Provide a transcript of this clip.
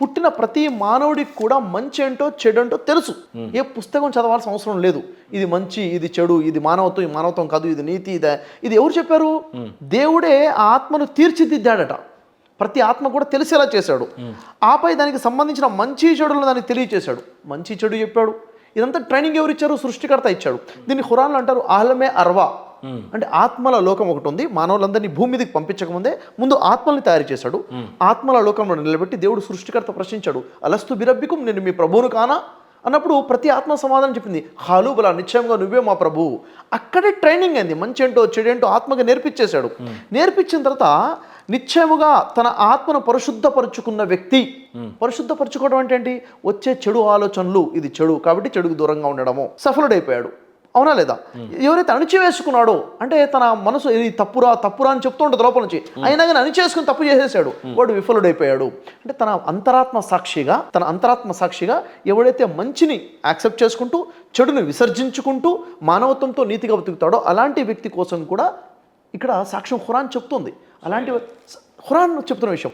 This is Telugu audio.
పుట్టిన ప్రతి మానవుడికి కూడా మంచి ఏంటో చెడు ఏంటో తెలుసు. ఏ పుస్తకం చదవాల్సిన అవసరం లేదు. ఇది మంచి, ఇది చెడు, ఇది మానవత్వం, ఇది మానవత్వం కాదు, ఇది నీతి, ఇది ఎవరు చెప్పారు? దేవుడే ఆ ఆత్మను తీర్చిదిద్దాడట. ప్రతి ఆత్మ కూడా తెలిసేలా చేశాడు. ఆపై దానికి సంబంధించిన మంచి చెడులను దానికి తెలియచేశాడు. మంచి చెడు చెప్పాడు. ఇదంతా ట్రైనింగ్ ఎవరు ఇచ్చారు? సృష్టికర్త ఇచ్చాడు. దీన్ని ఖురాన్లో అంటారు ఆలమే అర్వా, అంటే ఆత్మల లోకం ఒకటి ఉంది. మానవులందరినీ భూమి మీదకి పంపించకముందే ముందు ఆత్మల్ని తయారు చేశాడు. ఆత్మల లోకంలో నిలబెట్టి దేవుడు సృష్టికర్త ప్రశ్నించాడు, అలస్తు బిరబ్బికుం, నేను మీ ప్రభువును కానా అన్నప్పుడు ప్రతి ఆత్మ సమాధానం చెప్పింది, హాలు బలా, నిశ్చయంగా నువ్వే మా ప్రభువు. అక్కడే ట్రైనింగ్ అయింది. మంచి ఏంటో చెడేంటో ఆత్మగా నేర్పించేశాడు. నేర్పించిన తర్వాత నిశ్చయముగా తన ఆత్మను పరిశుద్ధపరుచుకున్న వ్యక్తి, పరిశుద్ధపరచుకోవడం అంటే ఏంటి? వచ్చే చెడు ఆలోచనలు, ఇది చెడు కాబట్టి చెడుకు దూరంగా ఉండడము, సఫలుడైపోయాడు. అవునా లేదా? ఎవరైతే అణిచివేసుకున్నాడో, అంటే తన మనసు ఇది తప్పురా తప్పురా అని చెప్తూ ఉంటుంది లోపల నుంచి, అయినా కానీ అణిచేసుకుని తప్పు చేసేసాడు, వాడు విఫలుడైపోయాడు. అంటే తన అంతరాత్మ సాక్షిగా ఎవడైతే మంచిని యాక్సెప్ట్ చేసుకుంటూ చెడుని విసర్జించుకుంటూ మానవత్వంతో నీతిగా బతుకుతాడో అలాంటి వ్యక్తి కోసం కూడా ఇక్కడ సాక్ష్యం ఖురాన్ చెప్తుంది. అలాంటి ఖురాన్ చెప్తున్న విషయం.